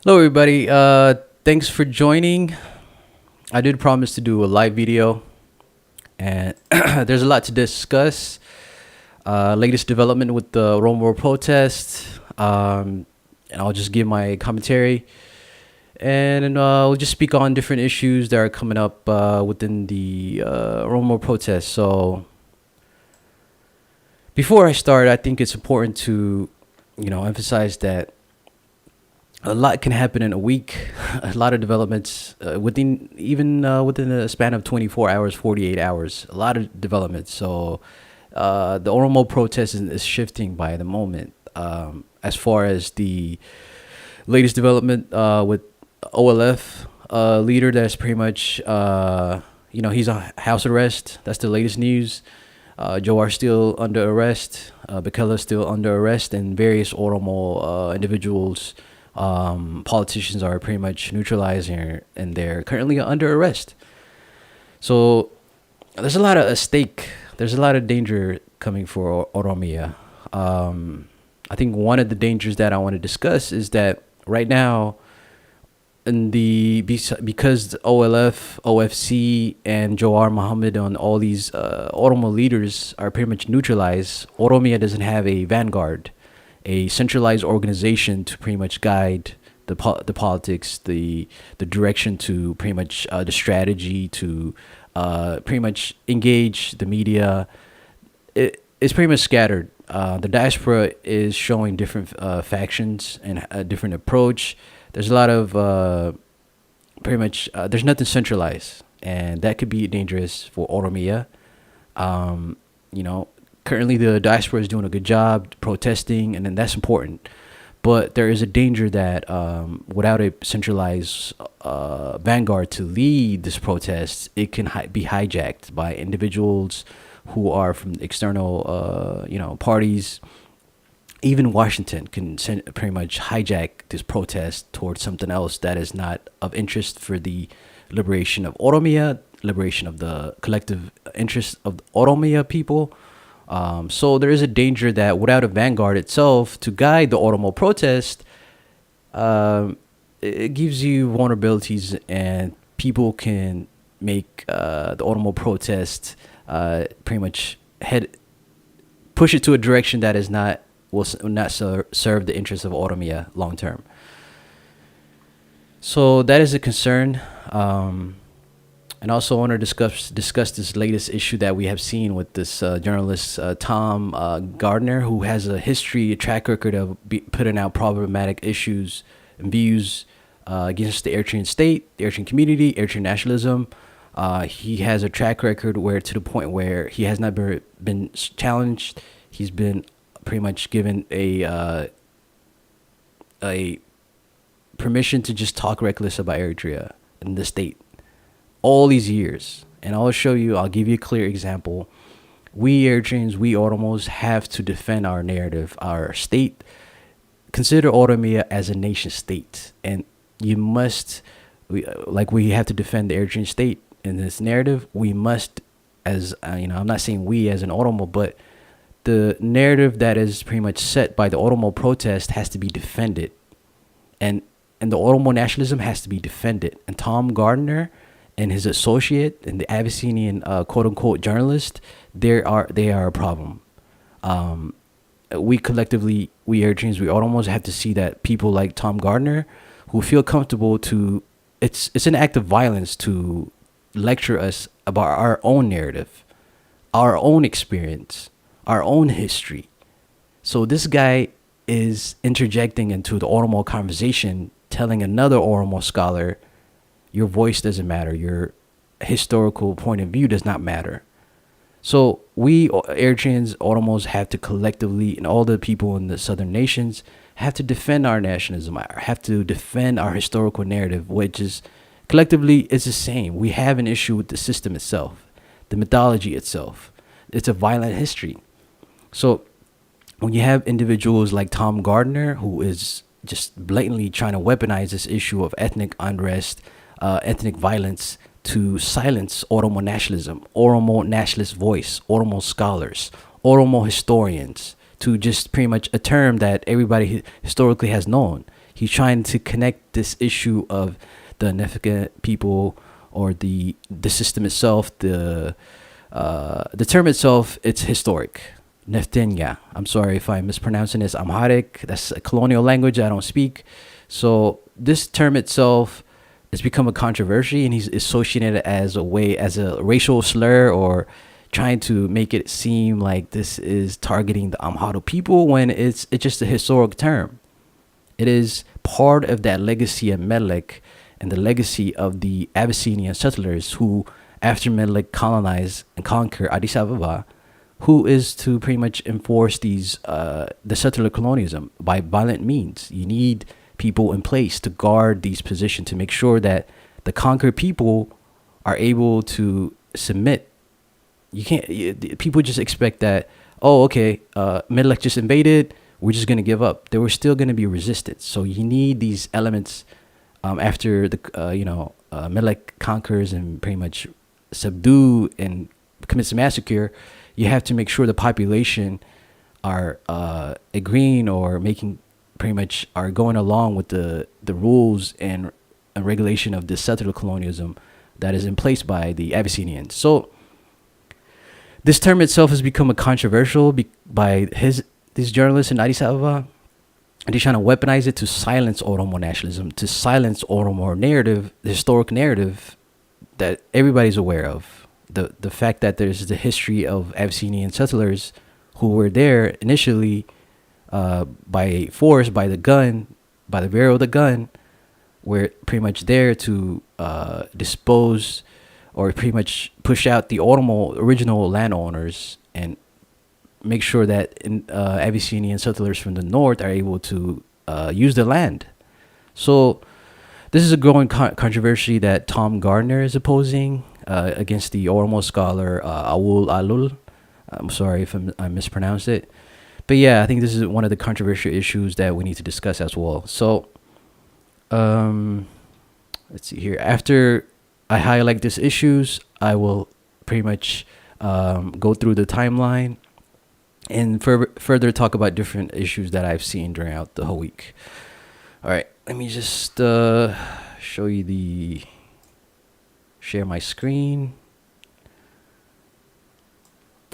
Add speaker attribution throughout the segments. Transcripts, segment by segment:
Speaker 1: Hello, everybody. Thanks for joining. I did promise to do a live video, and there's a lot to discuss. Latest development with the Oromo protest, and I'll just give my commentary, and we'll just speak on different issues that are coming up within the Oromo protest. So, before I start, I think it's important to, emphasize that a lot can happen in a week. A lot of developments within a span of 24 hours, 48 hours. A lot of developments. So the Oromo protest is shifting by the moment. As far as the latest development with OLF leader, that's pretty much he's on house arrest. That's the latest news. Joar still under arrest. Bekele still under arrest, and various Oromo individuals, politicians are pretty much neutralizing, and they're currently under arrest. So there's a lot of at stake. There's a lot of danger coming for Oromia. I think one of the dangers that I want to discuss is that right now, because the OLF, OFC, and Jawar Mohammed and all these Oromo leaders are pretty much neutralized, Oromia doesn't have a vanguard, a centralized organization to pretty much guide the politics, the direction, to pretty much the strategy, to pretty much engage the media. It's pretty much scattered. The diaspora is showing different factions and a different approach. There's a lot of pretty much there's nothing centralized, and that could be dangerous for Oromia. Um, you know, Currently the diaspora is doing a good job protesting, and then that's important. But there is a danger that without a centralized vanguard to lead this protest, it can be hijacked by individuals who are from external, parties. Even Washington can pretty much hijack this protest towards something else that is not of interest for the liberation of Oromia, liberation of the collective interest of the Oromia people. So there is a danger that without a vanguard itself to guide the Oromo protest, it gives you vulnerabilities, and people can make the Oromo protest pretty much push it to a direction that is not will not serve the interests of Oromia long term. So that is a concern. And also want to discuss this latest issue that we have seen with this journalist Tom Gardner, who has a track record of putting out problematic issues and views against the Eritrean state, the Eritrean community, Eritrean nationalism. He has a track record where, to the point where he has not been challenged. He's been pretty much given a permission to just talk reckless about Eritrea and the state all these years. And I'll give you a clear example. We Eritreans, we Oromos have to defend our narrative, our state. Consider Oromia as a nation state. And we have to defend the Eritrean state in this narrative. We must, I'm not saying we as an Oromo, but the narrative that is pretty much set by the Oromo protest has to be defended. And the Oromo nationalism has to be defended. And Tom Gardner and his associate and the Abyssinian quote unquote journalist, they are a problem. We collectively, we Eritreans, we almost have to see that people like Tom Gardner, who feel comfortable to, it's an act of violence to lecture us about our own narrative, our own experience, our own history. So this guy is interjecting into the Oromo conversation, telling another Oromo scholar, your voice doesn't matter. Your historical point of view does not matter. So we Eritreans, Oromos, have to collectively, and all the people in the southern nations, have to defend our nationalism, have to defend our historical narrative, which is collectively is the same. We have an issue with the system itself, the mythology itself. It's a violent history. So when you have individuals like Tom Gardner, who is just blatantly trying to weaponize this issue of ethnic unrest, ethnic violence, to silence Oromo nationalism, Oromo nationalist voice, Oromo scholars, Oromo historians, to just pretty much a term that everybody historically has known. He's trying to connect this issue of the Nefka people, or the system itself, the term itself. It's historic. Neftenya. I'm sorry if I'm mispronouncing this. Amharic. That's a colonial language I don't speak. So this term itself has become a controversy, and he's associated it as a racial slur, or trying to make it seem like this is targeting the Amharo people, when it's just a historic term. It is part of that legacy of Melik, and the legacy of the Abyssinian settlers who, after Melik colonized and conquered Addis Ababa, who is to pretty much enforce the settler colonialism by violent means. You need people in place to guard these positions, to make sure that the conquered people are able to submit. You can't. People just expect that. Oh, okay. Melik just invaded. We're just gonna give up. There was still gonna be resistance. So you need these elements after Melik conquers and pretty much subdue and commits a massacre. You have to make sure the population are agreeing, or making pretty much are going along with the rules and regulation of the settler colonialism that is in place by the Abyssinians. So this term itself has become a controversial by these journalists in Addis Ababa, and they're trying to weaponize it to silence Oromo nationalism, to silence Oromo narrative, the historic narrative that everybody's aware of. The fact that there's the history of Abyssinian settlers who were there initially by force, by the gun, by the barrel of the gun, were pretty much there to dispose or pretty much push out the Oromo original landowners, and make sure that Abyssinian settlers from the north are able to use the land. So this is a growing controversy that Tom Gardner is opposing against the Oromo scholar Awul Alul. I'm sorry if I mispronounced it. But yeah, I think this is one of the controversial issues that we need to discuss as well. So let's see here. After I highlight these issues, I will pretty much go through the timeline and further talk about different issues that I've seen throughout the whole week. All right, let me just show you share my screen.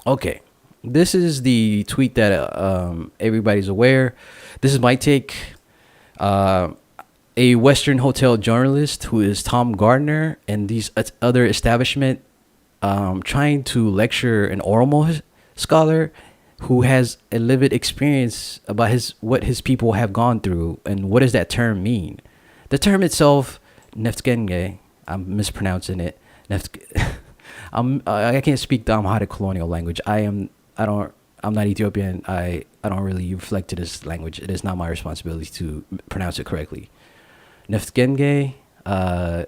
Speaker 1: Okay, this is the tweet that everybody's aware. This is my take. A Western hotel journalist who is Tom Gardner and these other establishment trying to lecture an Oromo scholar who has a lived experience about what his people have gone through, and what does that term mean. The term itself, Neftgenge, I'm mispronouncing it. I can't speak the Amharic colonial language. I'm not Ethiopian. I don't really reflect to this language. It is not my responsibility to pronounce it correctly. Neftgenge, I'm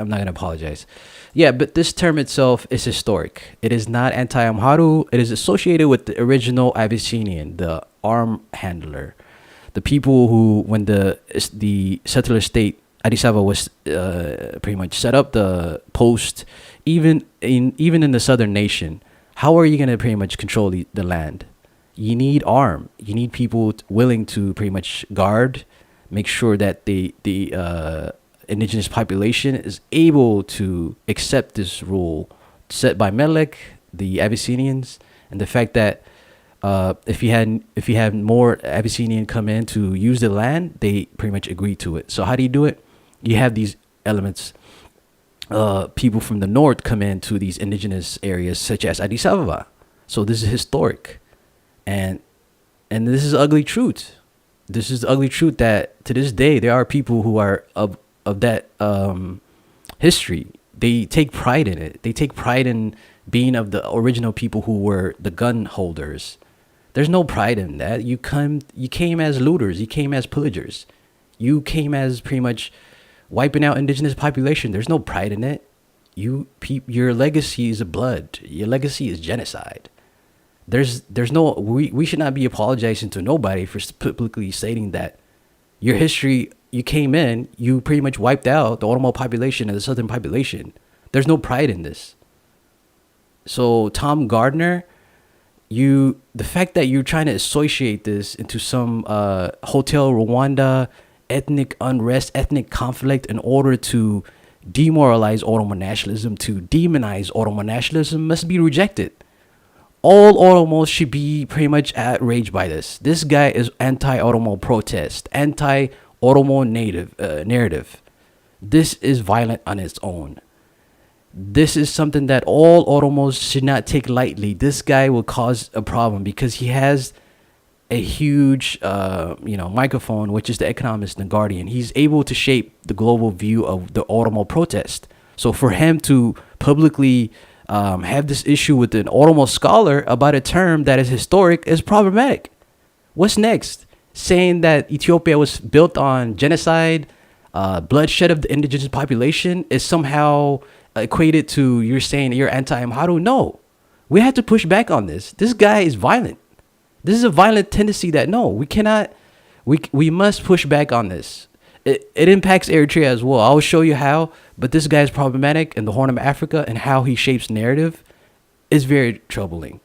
Speaker 1: not gonna apologize. Yeah, but this term itself is historic. It is not anti-Amharu. It is associated with the original Abyssinian, the arm handler, the people who, when the settler state Addis Ababa was pretty much set up, the post, even in the southern nation. How are you gonna pretty much control the land? You need arm. You need people willing to pretty much guard, make sure that the indigenous population is able to accept this rule set by Melik, the Abyssinians, and the fact that if you had more Abyssinian come in to use the land, they pretty much agree to it. So how do you do it? You have these elements. People from the north come into these indigenous areas, such as Addis Ababa. So this is historic, and this is ugly truth. This is the ugly truth that to this day there are people who are of that history. They take pride in it. They take pride in being of the original people who were the gun holders. There's no pride in that. You came as looters. You came as pillagers. You came as pretty much wiping out indigenous population. There's no pride in it. Your legacy is blood. Your legacy is genocide. There's no, we should not be apologizing to nobody for publicly stating that your history, you came in, you pretty much wiped out the Oromo population and the southern population. There's no pride in this. So Tom Gardner, The fact that you're trying to associate this into some Hotel Rwanda ethnic unrest, ethnic conflict in order to demoralize Oromo nationalism, to demonize Oromo nationalism must be rejected. All Oromos should be pretty much outraged by this. This guy is anti-Oromo protest, anti-Oromo native narrative. This is violent on its own. This is something that all Oromos should not take lightly. This guy will cause a problem because he has a huge, microphone, which is the Economist and the Guardian. He's able to shape the global view of the Oromo protest. So for him to publicly have this issue with an Oromo scholar about a term that is historic is problematic. What's next? Saying that Ethiopia was built on genocide, bloodshed of the indigenous population is somehow equated to you're saying you're anti-Amharo? No. We have to push back on this. This guy is violent. This is a violent tendency that no, we cannot, we must push back on this. It impacts Eritrea as well. I'll show you how, but this guy is problematic in the Horn of Africa, and how he shapes narrative is very troubling.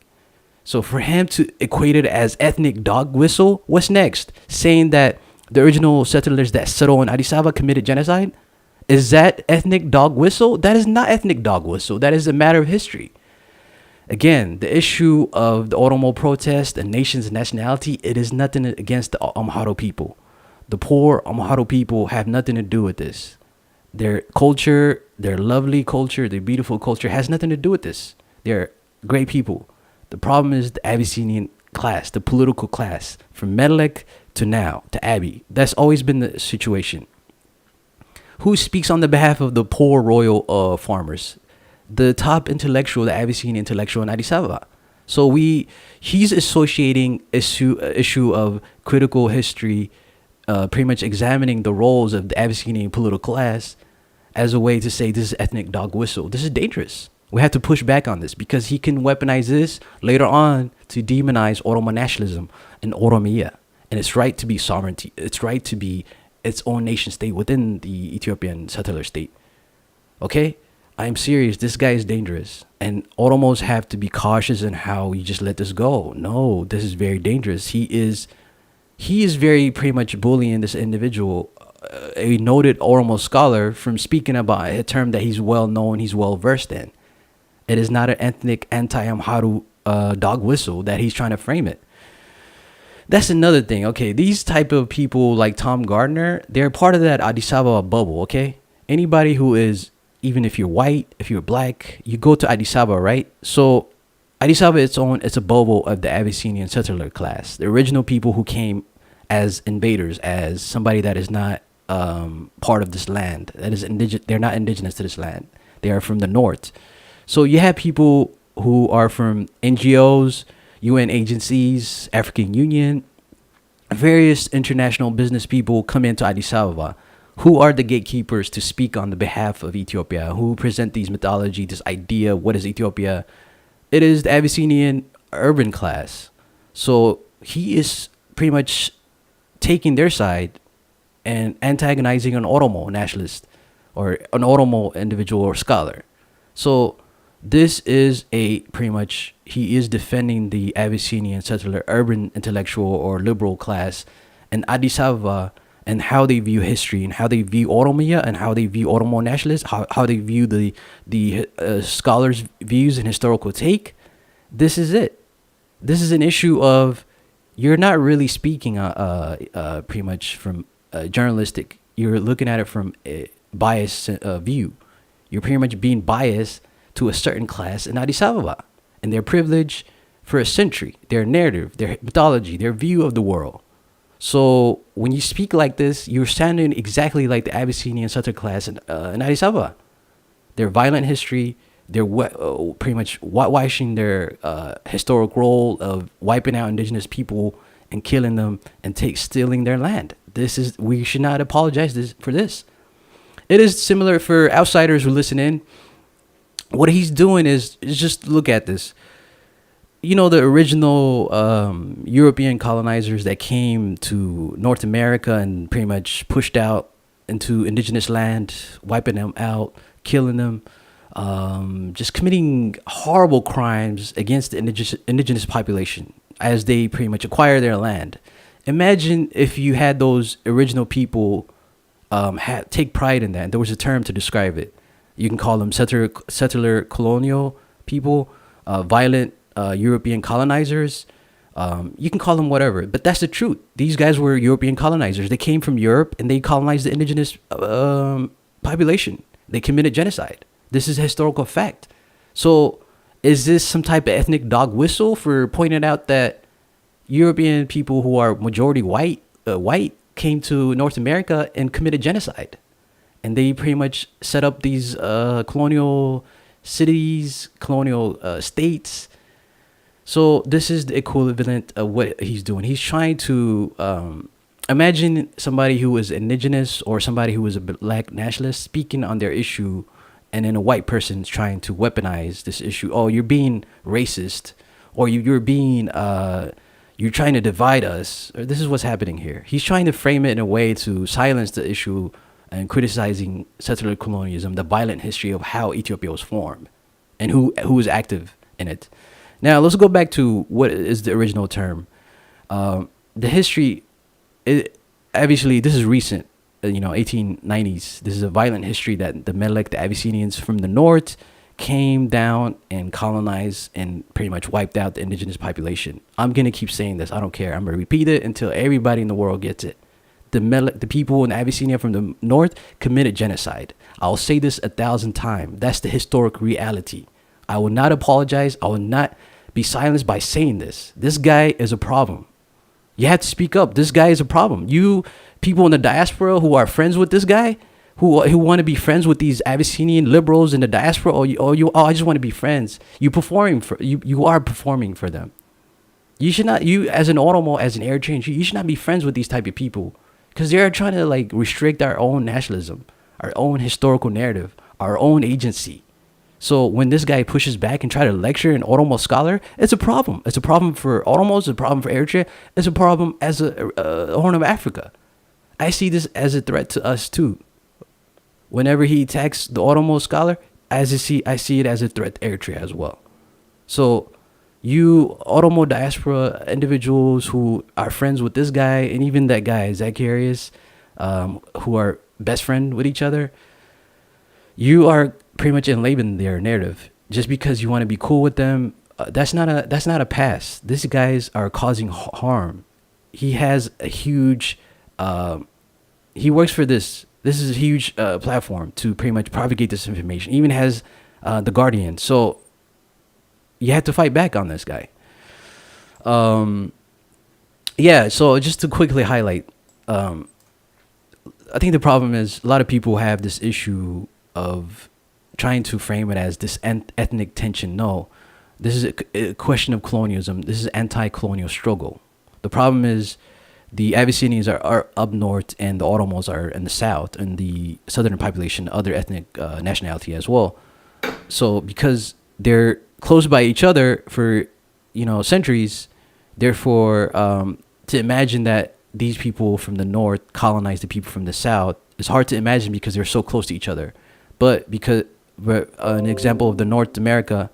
Speaker 1: So for him to equate it as ethnic dog whistle, what's next? Saying that the original settlers that settled in Addis Ababa committed genocide? Is that ethnic dog whistle? That is not ethnic dog whistle. That is a matter of history. Again, the issue of the Oromo protest and nations and nationality, it is nothing against the Amharo people. The poor Amharo people have nothing to do with this. Their culture, their lovely culture, their beautiful culture has nothing to do with this. They're great people. The problem is the Abyssinian class, the political class, from Menelik to now, to Abiy. That's always been the situation. Who speaks on the behalf of the poor royal farmers? The top intellectual, the Abyssinian intellectual in Addis Ababa. So he's associating issue of critical history, pretty much examining the roles of the Abyssinian political class as a way to say this is ethnic dog whistle. This is dangerous. We have to push back on this because he can weaponize this later on to demonize Oromo nationalism and Oromia and its right to be sovereignty, its right to be its own nation state within the Ethiopian settler state. Okay? I'm serious. This guy is dangerous. And Oromos have to be cautious in how you just let this go. No, this is very dangerous. He is very pretty much bullying this individual, a noted Oromo scholar, from speaking about a term that he's well known, he's well versed in. It is not an ethnic anti-Amharo dog whistle that he's trying to frame it. That's another thing. Okay, these type of people like Tom Gardner, they're part of that Addis Ababa bubble. Okay, anybody who is, even if you're white, if you're black, you go to Addis Ababa, right? So Addis Ababa, it's a bubble of the Abyssinian settler class, the original people who came as invaders, as somebody that is not part of this land, that is indigenous. They're not indigenous to this land. They are from the north. So you have people who are from NGOs, UN agencies, African Union, various international business people come into Addis Ababa. Who are the gatekeepers to speak on the behalf of Ethiopia? Who present these mythology, this idea? What is Ethiopia? It is the Abyssinian urban class. So he is pretty much taking their side and antagonizing an Oromo nationalist or an Oromo individual or scholar. So this is pretty much, he is defending the Abyssinian settler urban intellectual or liberal class in Addis Ababa, and how they view history and how they view Oromia and how they view Oromo nationalists, how they view the scholars' views and historical take. This is it. This is an issue of you're not really speaking pretty much from journalistic. You're looking at it from a biased view. You're pretty much being biased to a certain class in Addis Ababa and their privilege for a century, their narrative, their mythology, their view of the world. So when you speak like this, you're sounding exactly like the Abyssinian settler class in Addis Ababa. Their violent history, they're pretty much whitewashing their historic role of wiping out indigenous people and killing them and stealing their land. We should not apologize for this. It is similar for outsiders who listen in. What he's doing is just look at this. You know, the original European colonizers that came to North America and pretty much pushed out into indigenous land, wiping them out, killing them. just committing horrible crimes against the indigenous population as they pretty much acquire their land. Imagine if you had those original people take pride in that. There was a term to describe it. You can call them settler colonial people, violent European colonizers. You can call them whatever, but that's the truth. These guys were European colonizers. They came from Europe and they colonized the indigenous population. They committed genocide. This is a historical fact. So, is this some type of ethnic dog whistle for pointing out that European people who are majority white came to North America and committed genocide, and they pretty much set up these colonial cities, colonial states. So this is the equivalent of what he's doing. He's trying to imagine somebody who is indigenous or somebody who is a black nationalist speaking on their issue, and then a white person's trying to weaponize this issue. Oh, you're being racist, or you're being you're trying to divide us. Or this is what's happening here. He's trying to frame it in a way to silence the issue and criticizing settler colonialism, the violent history of how Ethiopia was formed, and who is active in it. Now let's go back to what is the original term. The history, obviously this is recent. 1890s. This is a violent history that the Melik, the Abyssinians from the north, came down and colonized and pretty much wiped out the indigenous population. I'm gonna keep saying this. I don't care. I'm gonna repeat it until everybody in the world gets it. The Melik, the people in Abyssinia from the north, committed genocide. I'll say this 1,000 times. That's the historic reality. I will not apologize. I will not be silenced by saying this. This guy is a problem. You have to speak up. This guy is a problem. You people in the diaspora who are friends with this guy, who want to be friends with these Abyssinian liberals in the diaspora, I just want to be friends. You are performing for them. You should not. You as an Oromo, as an air change, you should not be friends with these type of people, because they're trying to like restrict our own nationalism, our own historical narrative, our own agency. So when this guy pushes back and try to lecture an Oromo scholar, it's a problem. It's a problem for Oromos. It's a problem for Eritrea. It's a problem as a Horn of Africa. I see this as a threat to us too. Whenever he attacks the Oromo scholar, I see it as a threat to Eritrea as well. So you Oromo diaspora individuals who are friends with this guy and even that guy Zacharias, who are best friend with each other, you are pretty much enabling their narrative just because you want to be cool with them. That's not a pass. These guys are causing harm. He has a huge. He works for this. This is a huge platform to pretty much propagate this information. Even has the Guardian. So you have to fight back on this guy. Yeah. So just to quickly highlight, I think the problem is a lot of people have this issue of trying to frame it as this ethnic tension. No, this is a question of colonialism. This is anti-colonial struggle. The problem is the Abyssinians are up north and the Oromos are in the south, and the southern population, other ethnic nationality as well. So because they're close by each other for centuries, therefore to imagine that these people from the north colonized the people from the south is hard to imagine because they're so close to each other. But an example of the North America,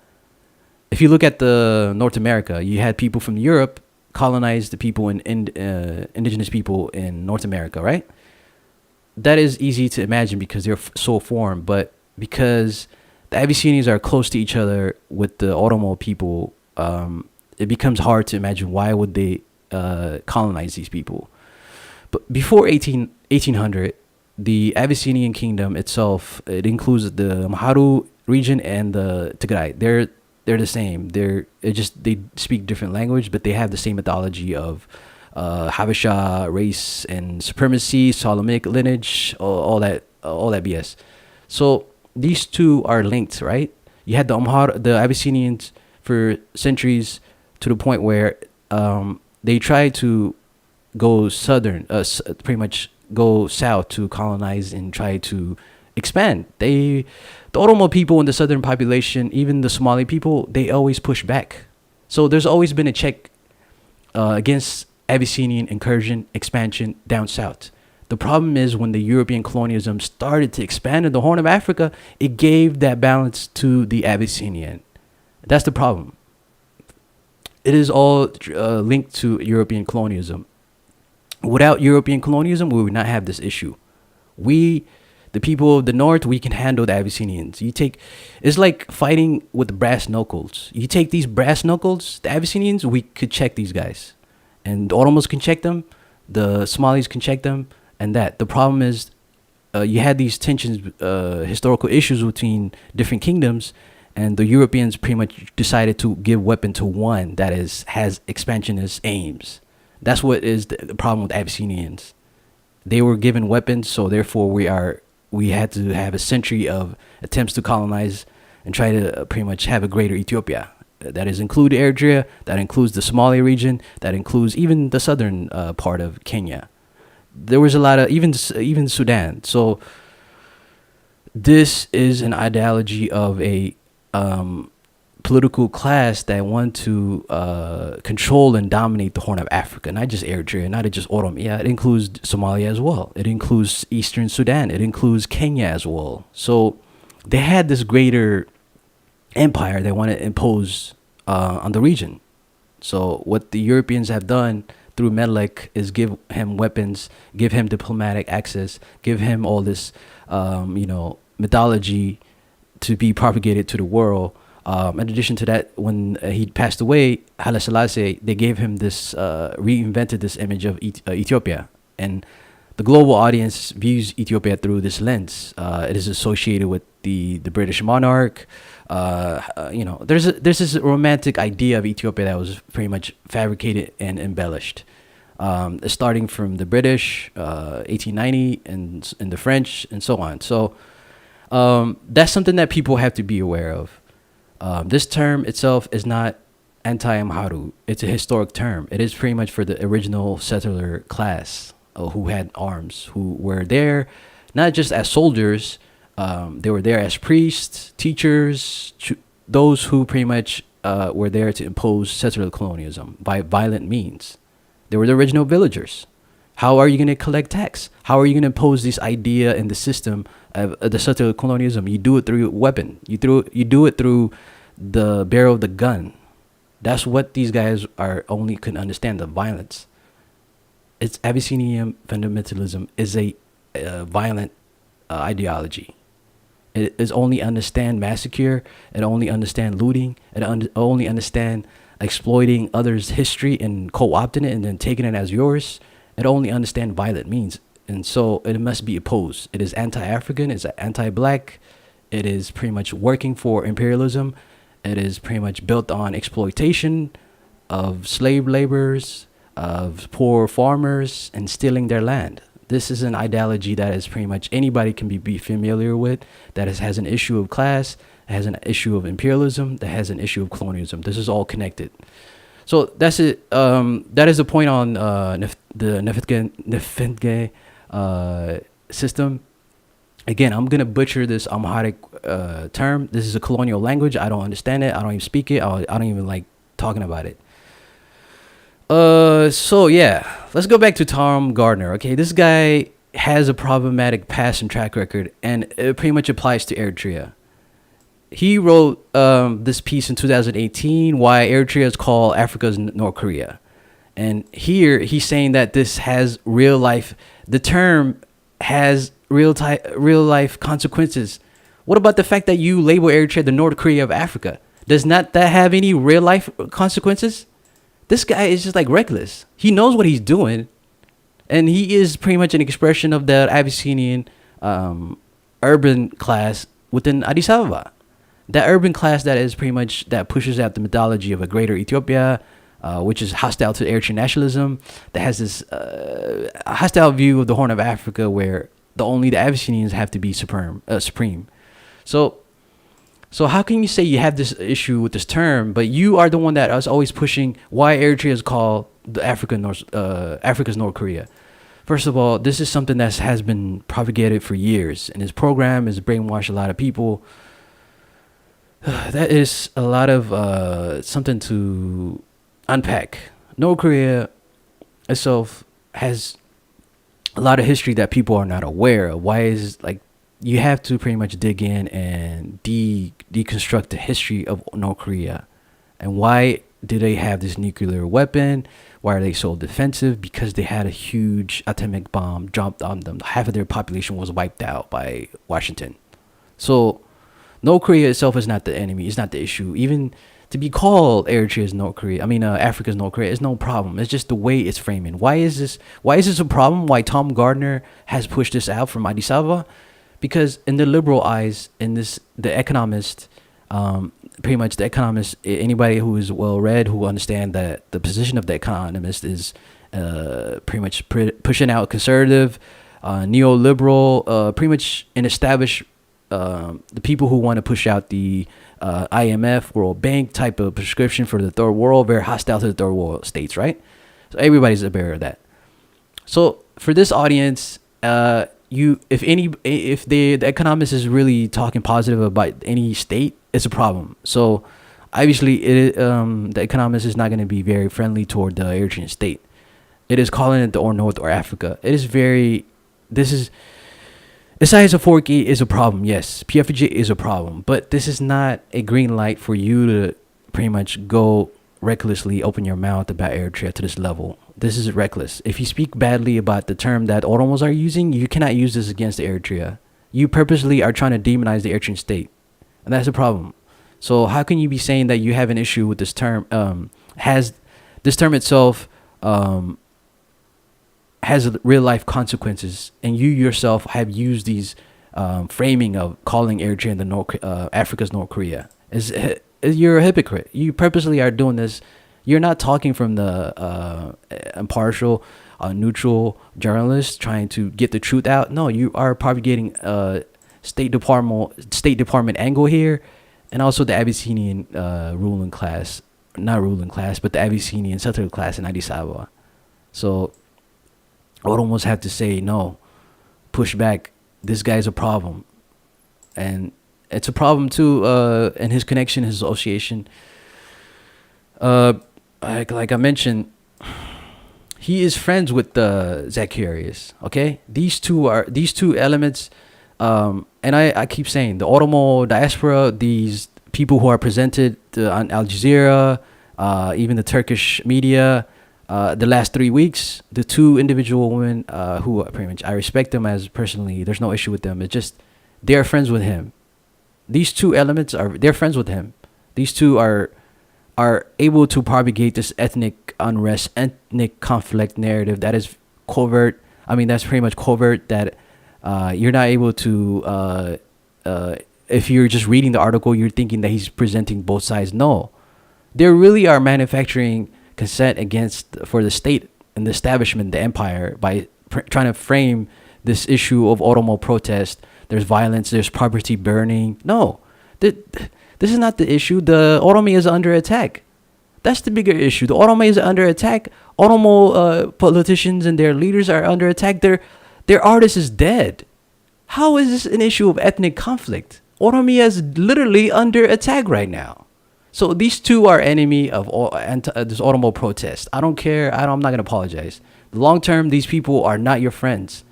Speaker 1: if you look at the North America, you had people from Europe colonize the people indigenous people in North America, right? That is easy to imagine because they're so foreign. But because the Abyssinians are close to each other with the Oromo people, it becomes hard to imagine why would they colonize these people. But before 1800, the Abyssinian kingdom itself, it includes the Maharu region and the Tigray. They're the same. They speak different language, but they have the same mythology of Habesha race and supremacy, Solomonic lineage, all that BS. So these two are linked, right? You had the Abyssinians for centuries to the point where they tried to go southern, pretty much go south to colonize and try to expand. The Oromo people in the southern population, even the Somali people, they always push back. So there's always been a check against Abyssinian incursion, expansion down south. The problem is when the European colonialism started to expand in the Horn of Africa, it gave that balance to the Abyssinian. That's the problem. It is all linked to European colonialism. Without European colonialism, we would not have this issue. We, the people of the North, we can handle the Abyssinians. It's like fighting with brass knuckles. You take these brass knuckles, the Abyssinians, we could check these guys. And the Oromos can check them, the Somalis can check them, and that. The problem is you had these tensions, historical issues between different kingdoms, and the Europeans pretty much decided to give weapon to one that has expansionist aims. That's what is the problem with Abyssinians. They were given weapons, so therefore we had to have a century of attempts to colonize and try to pretty much have a greater Ethiopia. That is include Eritrea, that includes the Somalia region, that includes even the southern part of Kenya. There was a lot of even Sudan. So this is an ideology of a political class that want to control and dominate the Horn of Africa, not just Eritrea, not just Oromia. It includes Somalia as well. It includes Eastern Sudan. It includes Kenya as well. So they had this greater empire they want to impose on the region. So what the Europeans have done through Menelik is give him weapons, give him diplomatic access, give him all this, mythology to be propagated to the world. In addition to that, when he passed away, Haile Selassie, they gave him this, reinvented this image of Ethiopia. And the global audience views Ethiopia through this lens. It is associated with the British monarch. There's this romantic idea of Ethiopia that was pretty much fabricated and embellished. Starting from the British, 1890, and the French, and so on. So that's something that people have to be aware of. This term itself is not anti-Amharu. It's a historic term. It is pretty much for the original settler class who had arms, who were there not just as soldiers. They were there as priests, teachers, those who pretty much were there to impose settler colonialism by violent means. They were the original villagers. How are you going to collect tax? How are you going to impose this idea in the system of the settler colonialism? You do it through weapon. You do it through the barrel of the gun. That's what these guys only can understand, the violence. It's Abyssinian fundamentalism is a violent ideology. It is only understand massacre. It only understand looting. It only understand exploiting others' history and co-opting it and then taking it as yours. It only understand violent means. And so it must be opposed. It is anti-African. It's anti-black. It is pretty much working for imperialism. It is pretty much built on exploitation of slave laborers, of poor farmers, and stealing their land. This is an ideology that is pretty much anybody can be familiar with, that has an issue of class, has an issue of imperialism, that has an issue of colonialism. This is all connected. So that's it. That is the point on the Nefentge system. Again, I'm going to butcher this Amharic term. This is a colonial language. I don't understand it. I don't even speak it. I don't even like talking about it. So yeah, let's go back to Tom Gardner. Okay, this guy has a problematic past and track record, and it pretty much applies to Eritrea. He wrote this piece in 2018, Why Eritrea is Called Africa's North Korea. And here he's saying that this has real life, the term has real life consequences. What about the fact that you label Eritrea the North Korea of Africa? Does not that have any real life consequences? This guy is just like reckless. He knows what he's doing. And he is pretty much an expression of the Abyssinian urban class within Addis Ababa. That urban class that is pretty much, that pushes out the mythology of a greater Ethiopia, which is hostile to Eritrean nationalism, that has this hostile view of the Horn of Africa where only the Abyssinians have to be supreme. So how can you say you have this issue with this term, but you are the one that is always pushing why Eritrea is called the Africa's North Korea? First of all, this is something that has been propagated for years, and his program has brainwashed a lot of people. That is a lot of something to unpack. North Korea itself has a lot of history that people are not aware of. Why is like you have to pretty much dig in and deconstruct the history of North Korea, and why do they have this nuclear weapon? Why are they so defensive? Because they had a huge atomic bomb dropped on them. Half of their population was wiped out by Washington. So North Korea itself is not the enemy. It's not the issue. Even to be called Eritrea's North Korea, I mean Africa's North Korea, is no problem. It's just the way it's framing. Why is this? Why is this a problem? Why Tom Gardner has pushed this out from Addis Ababa? Because in the liberal eyes, in this, the economist, pretty much the economist, anybody who is well read, who understand that the position of the economist is pretty much pushing out conservative, neoliberal, pretty much an established, the people who want to push out the IMF, World Bank type of prescription for the third world, very hostile to the third world states, right? So everybody's aware of that. So for this audience, if the economist is really talking positive about any state, it's a problem. So obviously, the economist is not going to be very friendly toward the Eritrean state. It is calling it the or North or Africa. It is very. This is. Isaias Afwerki is a problem. Yes, PFJ is a problem, but this is not a green light for you to pretty much go recklessly open your mouth about Eritrea to this level. This is reckless. If you speak badly about the term that Oromos are using, you cannot use this against Eritrea. You purposely are trying to demonize the Eritrean state, and that's a problem. So how can you be saying that you have an issue with this term? Has this term itself has real life consequences, and you yourself have used these framing of calling Eritrea the Africa's North Korea? You're a hypocrite. You purposely are doing this. You're not talking from the impartial, neutral journalist trying to get the truth out. No, you are propagating State Department angle here, and also the Abyssinian ruling class, not ruling class, but the Abyssinian settler class in Addis Ababa. So I would almost have to say no, push back. This guy's a problem, and it's a problem too. And his connection, his association. Like I mentioned, he is friends with Zacharias. Okay, these two elements. And I keep saying the Oromo diaspora, these people who are presented on Al Jazeera, even the Turkish media, the last 3 weeks, the two individual women who pretty much I respect them as personally. There's no issue with them. It's just they're friends with him. These two elements they're friends with him. These two are able to propagate this ethnic unrest, ethnic conflict narrative that is covert. I mean, that's pretty much covert. That you're not able to. If you're just reading the article, you're thinking that he's presenting both sides. No, they really are manufacturing consent for the state and the establishment, the empire, by trying to frame this issue of Oromo protest. There's violence. There's property burning. No, this is not the issue. The Oromia is under attack. That's the bigger issue. The Oromia is under attack. Oromo politicians and their leaders are under attack. Their artist is dead. How is this an issue of ethnic conflict? Oromia is literally under attack right now. So these two are enemy of this Oromo protest. I don't care. I'm not going to apologize. Long term, these people are not your friends.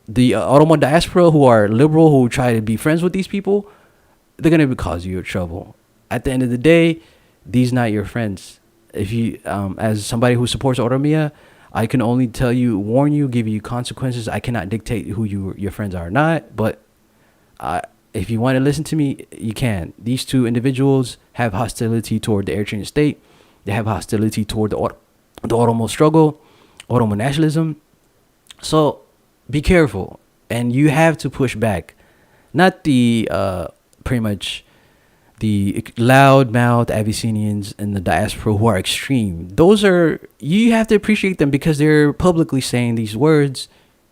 Speaker 1: The Oromo diaspora who are liberal, who try to be friends with these people, they're going to cause you trouble. At the end of the day, these not your friends. If you, as somebody who supports Oromia, I can only tell you, warn you, give you consequences. I cannot dictate who your friends are or not. But if you want to listen to me, you can. These two individuals have hostility toward the Eritrean state. They have hostility toward the Oromo struggle, Oromo nationalism. So be careful, and you have to push back. Not the pretty much the loud-mouthed Abyssinians in the diaspora who are extreme. Those are, you have to appreciate them because they're publicly saying these words.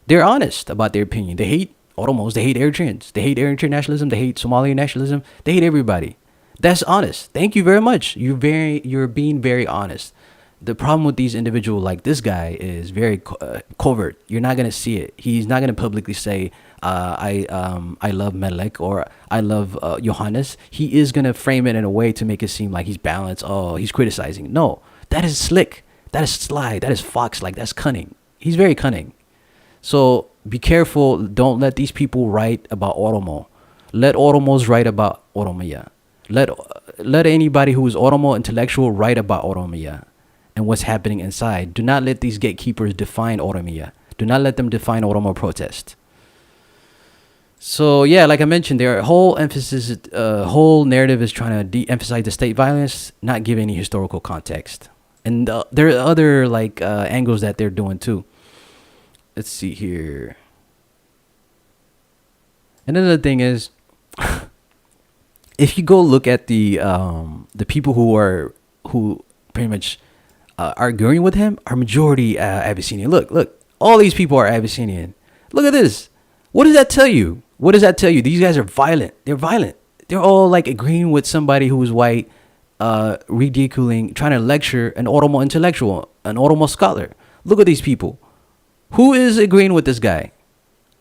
Speaker 1: They're honest about their opinion. They hate Oromos. They hate Eritreans. They hate Eritrean nationalism. They hate Somali nationalism. They hate everybody. That's honest. Thank you very much. You're being very honest. The problem with these individuals like this guy is very covert. You're not gonna see it. He's not gonna publicly say, I love Melek or I love Johannes. He is gonna frame it in a way to make it seem like he's balanced. Oh, he's criticizing. No, that is slick. That is sly. That is fox-like. That's cunning. He's very cunning. So be careful. Don't let these people write about Oromo. Let Oromos write about Oromia. Let let anybody who is Oromo intellectual write about Oromia and what's happening inside. Do not let these gatekeepers define Oromia. Do not let them define Oromo protest. So yeah, like I mentioned, their whole narrative is trying to de-emphasize the state violence, not give any historical context. And there are other like angles that they're doing too. Let's see here. Another thing is, if you go look at the people who pretty much are agreeing with him are majority Abyssinian. Look, all these people are Abyssinian. Look at this. What does that tell you? What does that tell you? These guys are violent. They're violent. They're all like agreeing with somebody who is white, ridiculing, trying to lecture an Oromo intellectual, an Oromo scholar. Look at these people. Who is agreeing with this guy?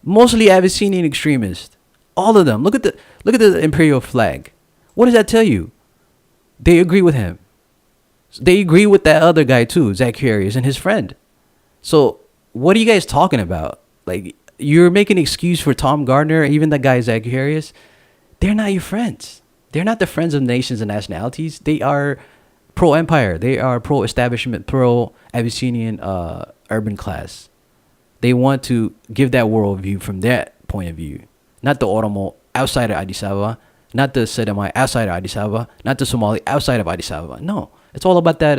Speaker 1: Mostly Abyssinian extremists. All of them. Look at the imperial flag. What does that tell you? They agree with him. They agree with that other guy too, Zacharias and his friend. So what are you guys talking about? Like, you're making an excuse for Tom Gardner, even that guy Zacharias. They're not your friends. They're not the friends of nations and nationalities. They are pro-empire. They are pro-establishment, pro-Abyssinian urban class. They want to give that worldview from that point of view. Not the Oromo outside of Addis Ababa, not the Sedamite outside of Addis Ababa, not the Somali outside of Addis Ababa. No, it's all about that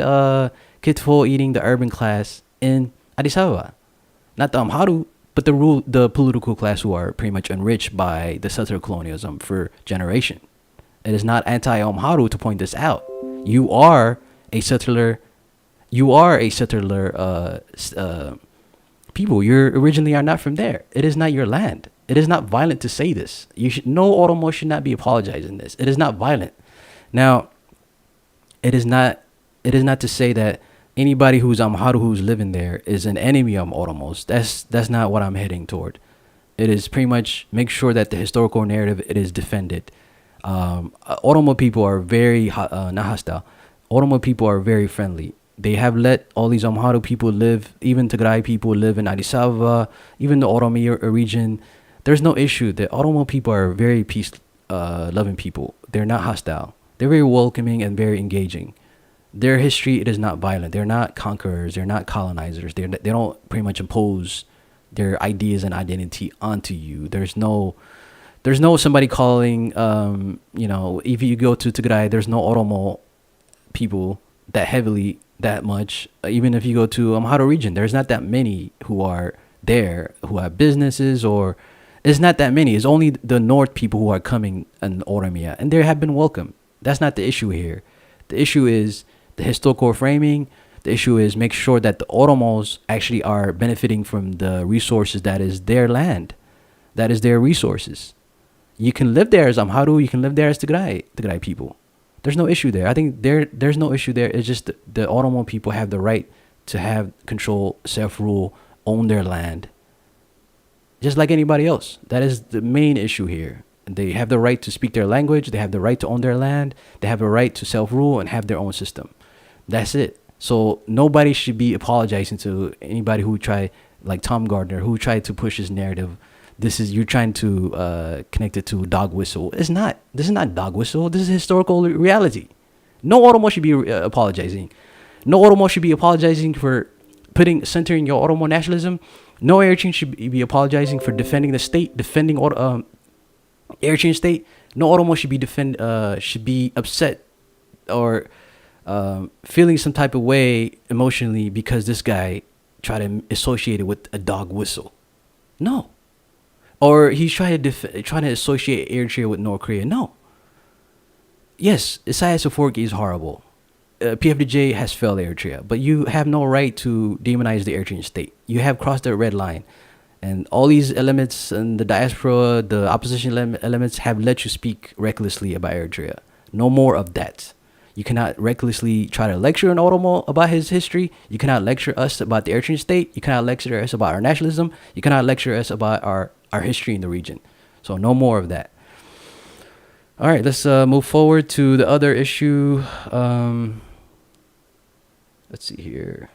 Speaker 1: kitfo eating the urban class in Addis Ababa. Not the Amharu, but the political class who are pretty much enriched by the settler colonialism for generation. It is not anti-Amharu to point this out. You are a settler. You are a settler people. You originally are not from there. It is not your land. It is not violent to say this. No Oromo should not be apologizing this. It is not violent. Now, it is not to say that anybody who's Amharu who's living there is an enemy of Oromos. That's not what I'm heading toward. It is pretty much make sure that the historical narrative it is defended. Oromo people are very not hostile. Oromo people are very friendly. They have let all these Amharu people live, even Tigray people live in Addis Ababa, even the Oromia region. There's no issue. The Oromo people are very peace-loving people. They're not hostile. They're very welcoming and very engaging. Their history, it is not violent. They're not conquerors. They're not colonizers. They don't pretty much impose their ideas and identity onto you. There's no somebody calling, if you go to Tigray, there's no Oromo people that much. Even if you go to Amhara region, there's not that many who are there who have businesses, or it's not that many. It's only the North people who are coming in Oromia, and they have been welcome. That's not the issue here. The issue is the historical framing. The issue is make sure that the Oromos actually are benefiting from the resources that is their land, that is their resources. You can live there as Amharu, you can live there as Tigray people. There's no issue there. I think there's no issue there. It's just the Oromo people have the right to have control, self-rule, own their land, just like anybody else. That is the main issue here. They have the right to speak their language. They have the right to own their land. They have the right to self-rule and have their own system. That's it. So nobody should be apologizing to anybody who tried, like Tom Gardner, who tried to push his narrative. You're trying to connect it to dog whistle. It's not. This is not dog whistle. This is historical reality. No Oromo should be apologizing. No Oromo should be apologizing for centering your Oromo nationalism. No Eritrean should be apologizing for defending the state, defending Eritrean state. No Oromo should be upset or feeling some type of way emotionally because this guy tried to associate it with a dog whistle. No. Or he's trying to associate Eritrea with North Korea. No. Yes, Isaias Afwerki is horrible. PFDJ has failed Eritrea, but you have no right to demonize the Eritrean state. You have crossed the red line. And all these elements and the diaspora, the opposition elements have let you speak recklessly about Eritrea. No more of that. You cannot recklessly try to lecture an Oromo about his history. You cannot lecture us about the Eritrean state. You cannot lecture us about our nationalism. You cannot lecture us about our history in the region. So no more of that. All right, let's move forward to the other issue. Let's see here.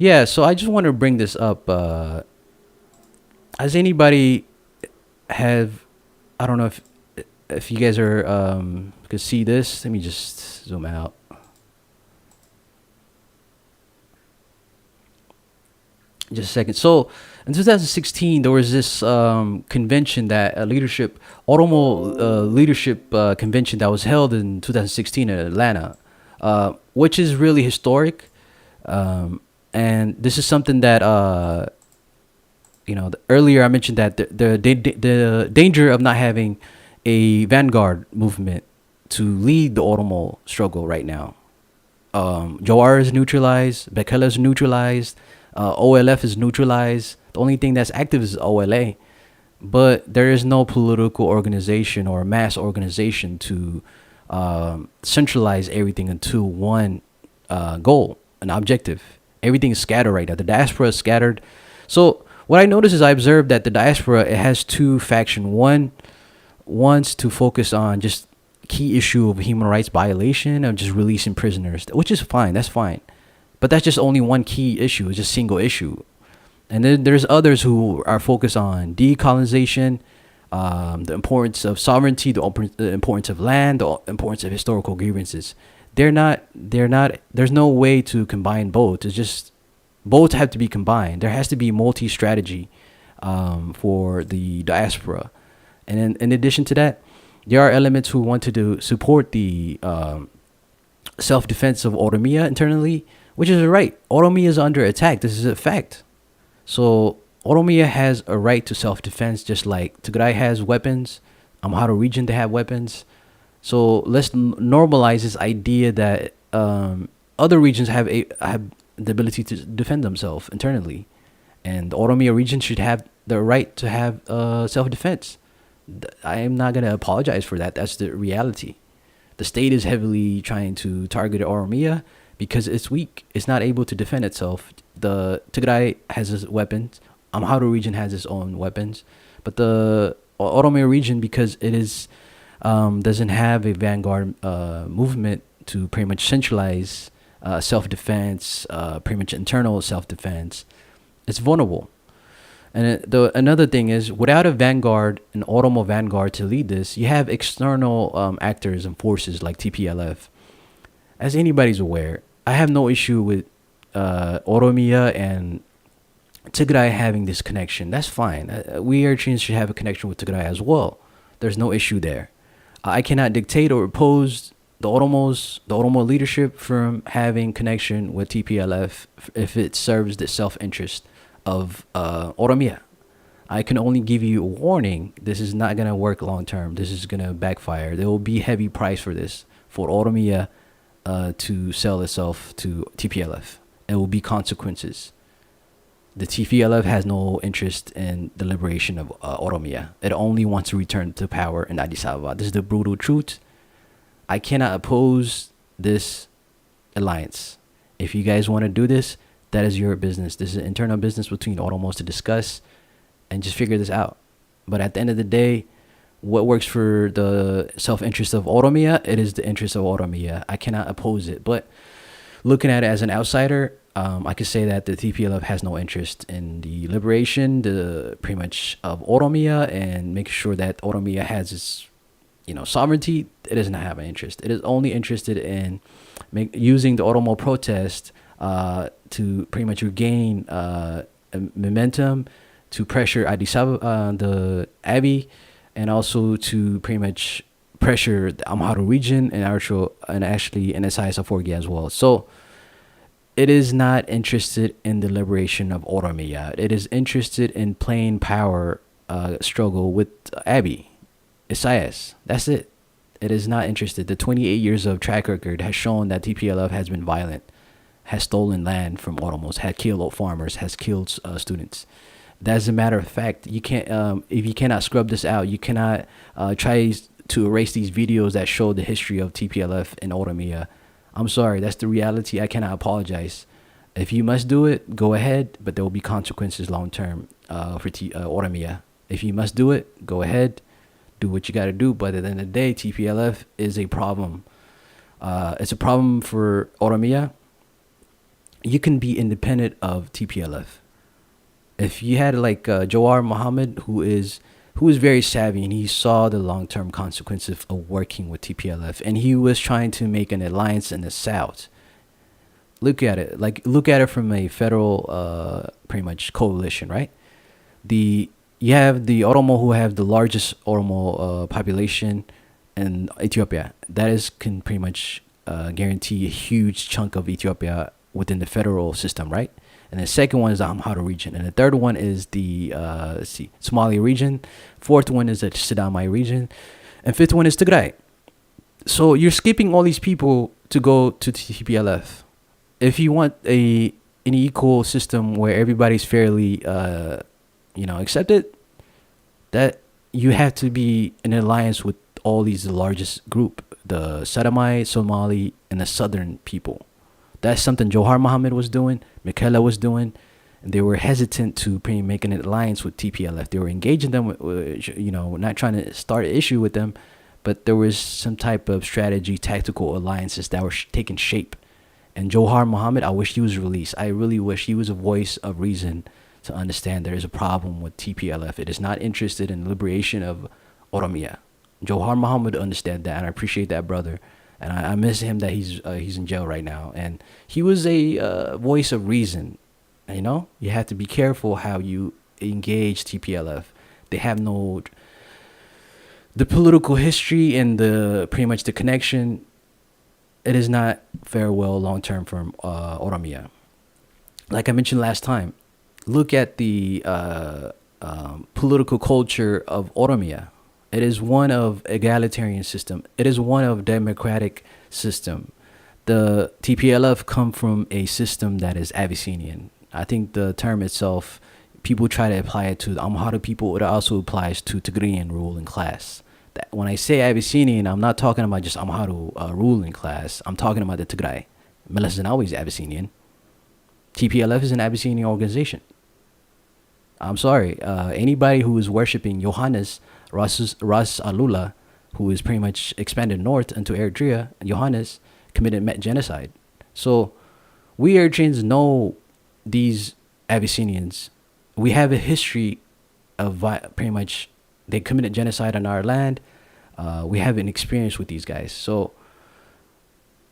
Speaker 1: Yeah, so I just want to bring this up. Has anybody have, I don't know if you guys are could see this. Let me just zoom out. Just a second. So in 2016, there was this convention that Oromo leadership convention that was held in 2016 in Atlanta, which is really historic. And this is something that earlier I mentioned that the danger of not having a vanguard movement to lead the Oromo struggle right now. Jawar is neutralized, Bekele is neutralized, OLF is neutralized. The only thing that's active is OLA, but there is no political organization or mass organization to centralize everything into one goal, an objective. Everything is scattered right now. The diaspora is scattered. So what I noticed is I observed that the diaspora, it has two factions. One wants to focus on just key issue of human rights violation of just releasing prisoners, which is fine. That's fine. But that's just only one key issue. It's just single issue. And then there's others who are focused on decolonization, the importance of sovereignty, the importance of land, the importance of historical grievances. There's no way to combine both. It's just, both have to be combined. There has to be multi-strategy for the diaspora. And in addition to that, there are elements who want to support the self-defense of Oromia internally, which is right. Oromia is under attack. This is a fact. So Oromia has a right to self-defense, just like Tigray has weapons. Amhara region, they have weapons. So let's normalize this idea that other regions have the ability to defend themselves internally, and the Oromia region should have the right to have self-defense. I am not gonna apologize for that. That's the reality. The state is heavily trying to target Oromia because it's weak. It's not able to defend itself. The Tigray has its weapons. Amhara region has its own weapons, but the Oromia region, because it is doesn't have a vanguard movement to pretty much centralize self-defense, pretty much internal self-defense, it's vulnerable. And another thing is, without a vanguard, an Oromo vanguard to lead this, you have external actors and forces like TPLF. As anybody's aware, I have no issue with Oromia and Tigray having this connection. That's fine. We Eritreans should have a connection with Tigray as well. There's no issue there. I cannot dictate or oppose the Oromo leadership from having connection with TPLF if it serves the self-interest of Oromia. I can only give you a warning. This is not going to work long term. This is going to backfire. There will be heavy price for this, for Oromia to sell itself to TPLF. There will be consequences. The TPLF has no interest in the liberation of Oromia. It only wants to return to power in Addis Ababa. This is the brutal truth. I cannot oppose this alliance. If you guys want to do this, that is your business. This is an internal business between Oromos to discuss and just figure this out. But at the end of the day, what works for the self-interest of Oromia, it is the interest of Oromia. I cannot oppose it. But looking at it as an outsider, I could say that the TPLF has no interest in the liberation, pretty much of Oromia, and making sure that Oromia has its, sovereignty. It does not have an interest. It is only interested in using the Oromo protest to pretty much regain momentum, to pressure Addis Ababa, the Abiy, and also to pretty much pressure the Amhara region and actually Isaias Afwerki as well. So it is not interested in the liberation of Oromia. It is interested in playing power struggle with Abiy, Isaias. That's it. It is not interested. The 28 years of track record has shown that TPLF has been violent, has stolen land from Oromos, has killed farmers, has killed students. That's a matter of fact. You can't, if you cannot scrub this out, you cannot try to erase these videos that show the history of TPLF in Oromia. I'm sorry, that's the reality. I cannot apologize. If you must do it, go ahead, but there will be consequences long term for Oromia. If you must do it, go ahead, do what you got to do. But at the end of the day, TPLF is a problem. It's a problem for Oromia. you can be independent of TPLF. If you had like Jawar Muhammad, who is very savvy and he saw the long term consequences of working with TPLF, and he was trying to make an alliance in the South. Look at it from a federal, pretty much coalition, right? The You have the Oromo, who have the largest Oromo population in Ethiopia. That is can pretty much guarantee a huge chunk of Ethiopia within the federal system, right? And the second one is the Amhara region, and the third one is the let's see, Somali region. Fourth one is the Sidamai region, and fifth one is Tigray. So you're skipping all these people to go to TPLF. If you want an equal system where everybody's fairly accepted, that you have to be in alliance with all these the largest group, the Sadamai, Somali, and the Southern people. That's something Johar Muhammad was doing, Michaela was doing, and they were hesitant to make an alliance with TPLF. They were engaging them, not trying to start an issue with them, but there was some type of strategy, tactical alliances that were taking shape. And Johar Muhammad, I wish he was released. I really wish he was a voice of reason to understand there is a problem with TPLF. It is not interested in liberation of Oromia. Johar Muhammad understand that, and I appreciate that, brother. And I miss him that he's in jail right now. And he was a voice of reason. You have to be careful how you engage TPLF. They have the political history and the pretty much the connection. It is not farewell long term from Oromia. Like I mentioned last time, look at the political culture of Oromia. It is one of egalitarian system. It is one of democratic system. The TPLF come from a system that is Abyssinian. I think the term itself, people try to apply it to the Amhara people. It also applies to Tigrayan ruling class. When I say Abyssinian, I'm not talking about just Amhara ruling class. I'm talking about the Tigray. Meles Zenawi is Abyssinian. TPLF is an Abyssinian organization. I'm sorry. Anybody who is worshiping Johannes Ras Alula, who is pretty much expanded north into Eritrea, and Johannes committed genocide. So we Eritreans know these Abyssinians. We have a history of pretty much they committed genocide on our land. We have an experience with these guys. So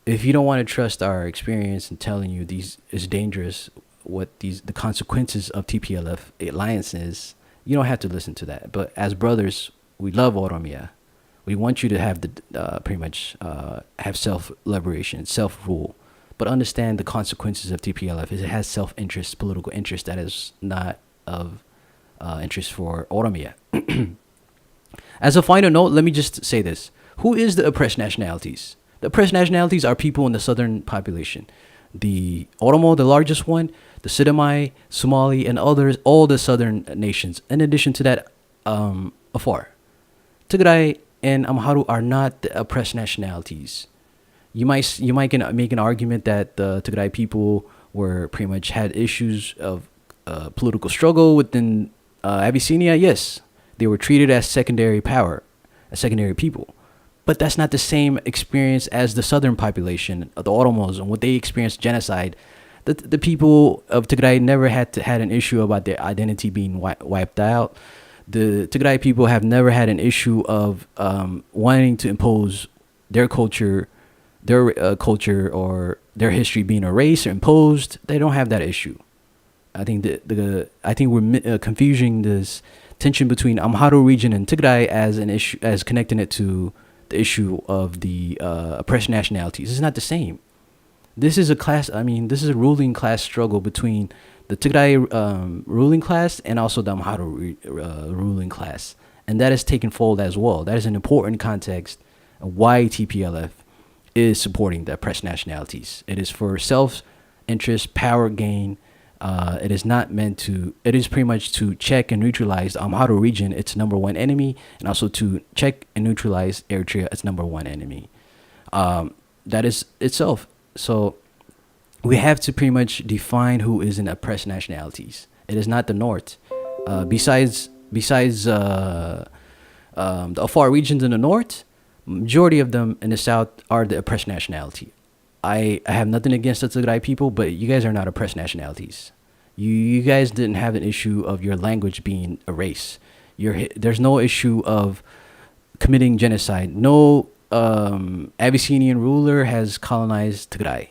Speaker 1: if you don't want to trust our experience in telling you these is dangerous, what the consequences of TPLF alliance is, you don't have to listen to that. But as brothers, we love Oromia. We want you to have the pretty much have self-liberation, self-rule, but understand the consequences of TPLF. It has self-interest, political interest that is not of interest for Oromia. As a final note, let me just say this: who is the oppressed nationalities? The oppressed nationalities are people in the southern population. The Oromo, the largest one, the Sidamai, Somali, and others, all the southern nations. In addition to that, Afar, Tigray, and Amharu are not the oppressed nationalities. You might make an argument that the Tigray people were pretty much had issues of political struggle within Abyssinia. Yes, they were treated as secondary power, as secondary people. But that's not the same experience as the southern population, the Oromos, and what they experienced genocide. The people of Tigray never had an issue about their identity being wiped out. The Tigray people have never had an issue of wanting to impose their culture, or their history being erased or imposed. They don't have that issue. I think we're confusing this tension between Amhara region and Tigray as an issue, as connecting it to the issue of the oppressed nationalities. It's not the same. This is a ruling class struggle between the Tigray ruling class and also the Amhara ruling class. And that is taken fold as well. That is an important context of why TPLF is supporting the oppressed nationalities. It is for self-interest, power gain. It is not meant to, it is pretty much to check and neutralize the Amhara region, its number one enemy, and also to check and neutralize Eritrea, its number one enemy. That is itself. So we have to pretty much define who is in oppressed nationalities. It is not the North. Besides the Afar regions in the North, majority of them in the South are the oppressed nationality. I have nothing against the Tigray people, but you guys are not oppressed nationalities. You guys didn't have an issue of your language being erased. There's no issue of committing genocide. No Abyssinian ruler has colonized Tigray.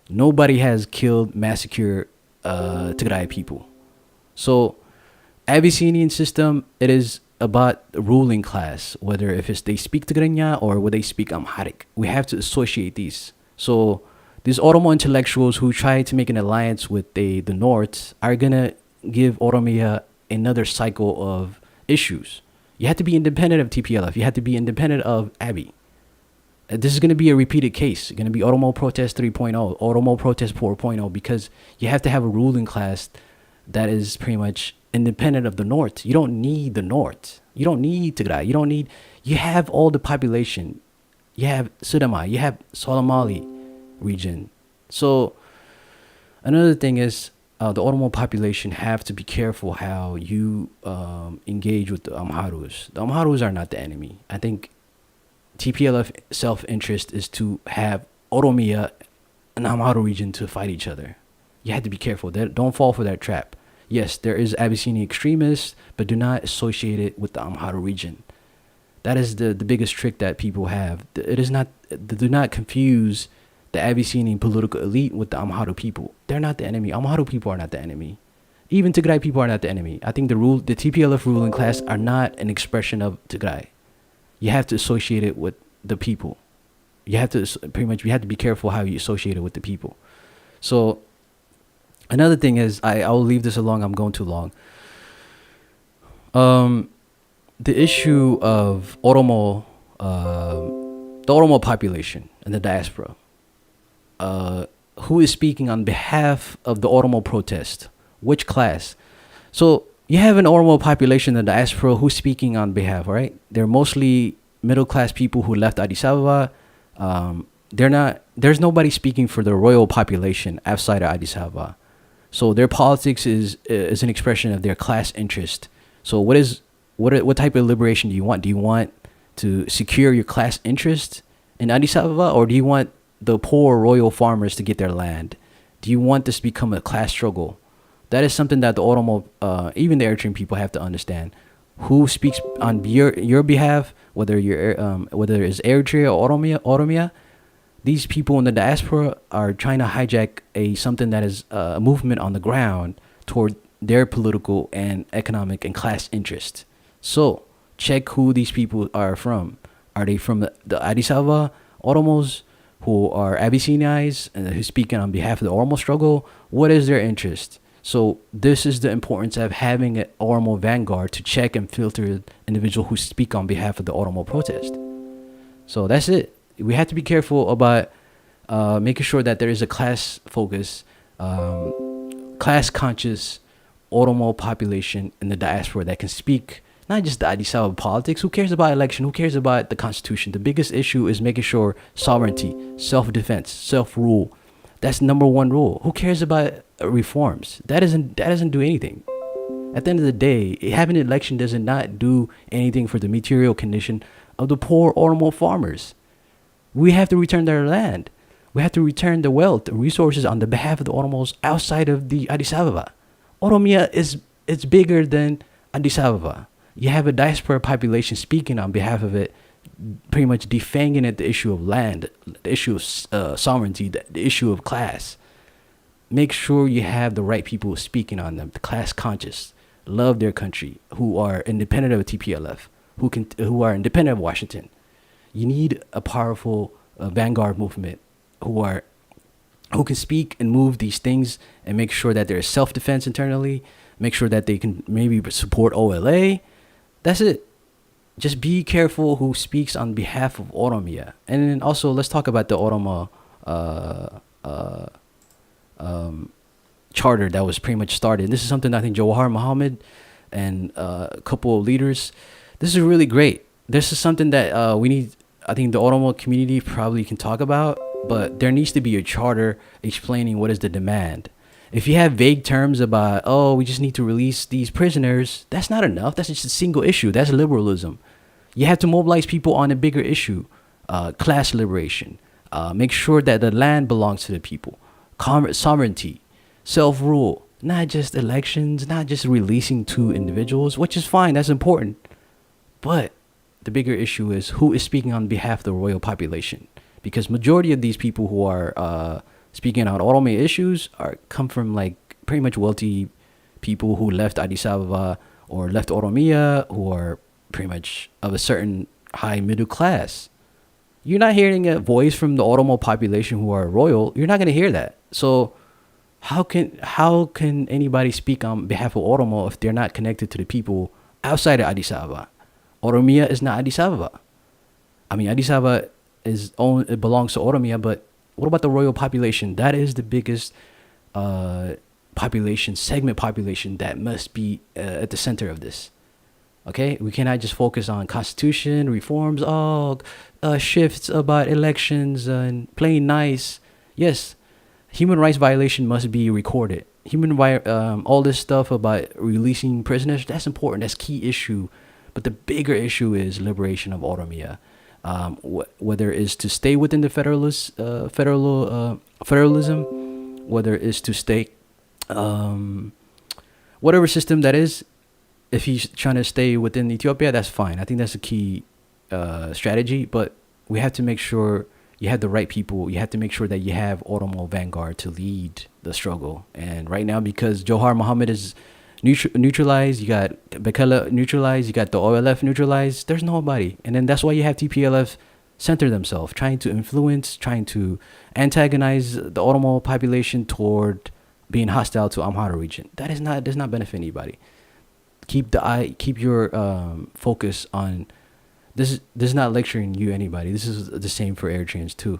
Speaker 1: Nobody has killed, massacred Tigray people. So Abyssinian system, it is about the ruling class, whether if it's they speak Tigrinya or whether they speak Amharic. We have to associate these. So these Oromo intellectuals who try to make an alliance with the North are gonna give Oromia another cycle of issues. You have to be independent of TPLF. You have to be independent of Abiy. This is going to be a repeated case. It's going to be Oromo Protest 3.0, Oromo Protest 4.0, because you have to have a ruling class that is pretty much independent of the North. You don't need the North. You don't need Tigray. You have all the population. You have Sudama. You have Solimali region. So another thing is the Oromo population have to be careful how you engage with the Amharus. The Amharus are not the enemy. I think TPLF self-interest is to have Oromia and Amharo region to fight each other. You have to be careful. Don't fall for that trap. Yes, there is Abyssinian extremists, but do not associate it with the Amharo region. That is the biggest trick that people have. It is not. Do not confuse the Abyssinian political elite with the Amharo people. They're not the enemy. Amharo people are not the enemy. Even Tigray people are not the enemy. I think the TPLF ruling class are not an expression of Tigray. You have to associate it with the people. You have to be careful how you associate it with the people. So another thing is, I'll leave this alone. I'm going too long. The issue of Oromo, the Oromo population and the diaspora. Who is speaking on behalf of the Oromo protest? Which class? So you have an Oromo population in the diaspora who's speaking on behalf, right? They're mostly middle class people who left Addis Ababa. There's nobody speaking for the royal population outside of Addis Ababa. So their politics is an expression of their class interest. So what type of liberation do you want? Do you want to secure your class interest in Addis Ababa, or do you want the poor royal farmers to get their land? Do you want this to become a class struggle? That is something that the Oromo, even the Eritrean people have to understand. Who speaks on your behalf, whether it's Eritrea or Oromia, these people in the diaspora are trying to hijack something that is a movement on the ground toward their political and economic and class interest. So check who these people are from. Are they from the Addis Ababa Oromos who are Abyssinians and who speaking on behalf of the Oromo struggle? What is their interest? So this is the importance of having an Oromo vanguard to check and filter individuals who speak on behalf of the Oromo protest. So that's it. We have to be careful about making sure that there is a class focus, class conscious Oromo population in the diaspora that can speak not just the Addis Ababa politics. Who cares about election? Who cares about the constitution? The biggest issue is making sure sovereignty, self-defense, self-rule. That's number one rule. Who cares about reforms? That doesn't do anything. At the end of the day, having an election does not do anything for the material condition of the poor Oromo farmers. We have to return their land. We have to return the wealth and resources on the behalf of the Oromos outside of the Addis Ababa. Oromia it's bigger than Addis Ababa. You have a diaspora population speaking on behalf of it, pretty much defanging it, the issue of land, the issue of sovereignty, the issue of class. Make sure you have the right people speaking on them, the class conscious, love their country, who are independent of TPLF, who are independent of Washington. You need a powerful vanguard movement who can speak and move these things and make sure that there's self-defense internally, make sure that they can maybe support OLA. That's it. Just be careful who speaks on behalf of Oromia. And then also, let's talk about the Oromo charter that was pretty much started. This is something I think Jawahar Muhammad and a couple of leaders, this is really great. This is something that we need, I think the Oromo community probably can talk about, but there needs to be a charter explaining what is the demand. If you have vague terms about, we just need to release these prisoners, that's not enough. That's just a single issue. That's liberalism. You have to mobilize people on a bigger issue, class liberation, Make sure that the land belongs to the people. Sovereignty, self-rule, not just elections, not just releasing two individuals, which is fine. That's important. But the bigger issue is who is speaking on behalf of the royal population, because majority of these people who are speaking on Oromia issues come from like pretty much wealthy people who left Addis Ababa or left Oromia, who are pretty much of a certain high middle class. You're not hearing a voice from the Oromo population who are royal. You're not going to hear that. So how can anybody speak on behalf of Oromo if they're not connected to the people outside of Addis Ababa? Oromia is not Addis Ababa. I mean, Addis Ababa it belongs to Oromia, but what about the royal population? That is the biggest segment population that must be at the center of this. Okay, we cannot just focus on constitution reforms, shifts about elections and playing nice. Yes, human rights violation must be recorded. All this stuff about releasing prisoners, that's important. That's key issue. But the bigger issue is liberation of Oromia. Whether it's to stay within the federalism, whether it's to stay, whatever system that is. If he's trying to stay within Ethiopia, that's fine. I think that's a key strategy. But we have to make sure you have the right people. You have to make sure that you have Oromo vanguard to lead the struggle. And right now, because Johar Muhammad is neutralized, you got Bekele neutralized, you got the OLF neutralized, there's nobody. And then that's why you have TPLF center themselves, trying to influence, trying to antagonize the Oromo population toward being hostile to Amhara region. Does not benefit anybody. Keep your focus on this. This is not lecturing you anybody. This is the same for Eritreans too.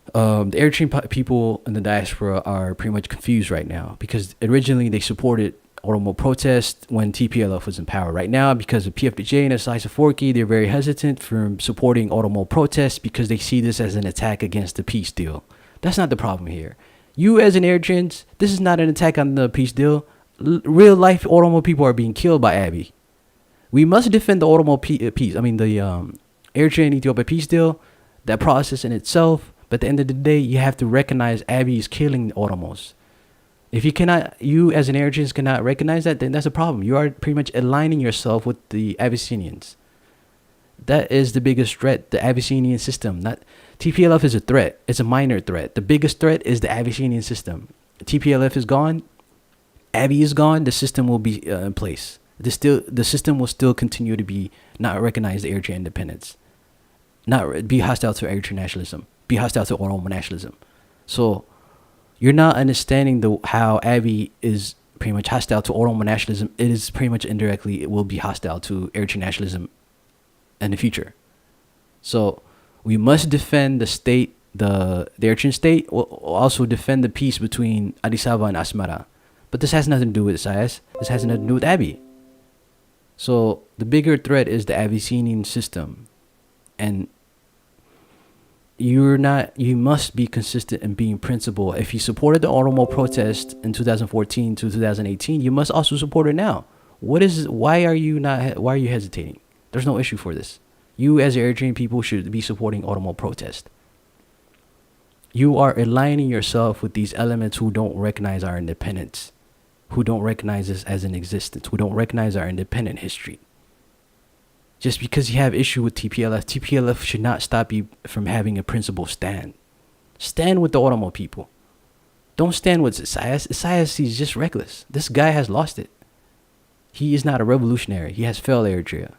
Speaker 1: The Eritrean people in the diaspora are pretty much confused right now, because originally they supported Oromo protest when TPLF was in power. Right now, because of PFDJ and Isaias Afwerki, they're very hesitant from supporting Oromo protests because they see this as an attack against the peace deal. That's not the problem here. You as an Eritreans, this is not an attack on the peace deal. Real life Oromo people are being killed by Abiy. We must defend the Oromo peace. I mean, the Eritrea and Ethiopia peace deal, that process in itself. But at the end of the day, you have to recognize Abiy is killing the Oromos. If you as an Eritrean cannot recognize that, then that's a problem. You are pretty much aligning yourself with the Abyssinians. That is the biggest threat, the Abyssinian system. Not TPLF is a threat. It's a minor threat. The biggest threat is the Abyssinian system. TPLF is gone. Abiy is gone, the system will be in place. The system will still continue to be not recognize the Eritrean independence, not be hostile to Eritrean nationalism, be hostile to Oromo nationalism. So you're not understanding how Abiy is pretty much hostile to Oromo nationalism. It is pretty much indirectly, it will be hostile to Eritrean nationalism in the future. So we must defend the state, the Eritrean state will also defend the peace between Addis Ababa and Asmara. But this has nothing to do with Isaias. This has nothing to do with Abiy. So the bigger threat is the Abyssinian system. And you must be consistent in being principled. If you supported the Oromo protest in 2014 to 2018, you must also support it now. Why are you hesitating? There's no issue for this. You as Eritrean people should be supporting Oromo protest. You are aligning yourself with these elements who don't recognize our independence, who don't recognize us as an existence, who don't recognize our independent history. Just because you have issue with TPLF should not stop you from having a principled stand. Stand with the Oromo people. Don't stand with Isaias. Isaias is just reckless. This guy has lost it. He is not a revolutionary. He has failed Eritrea.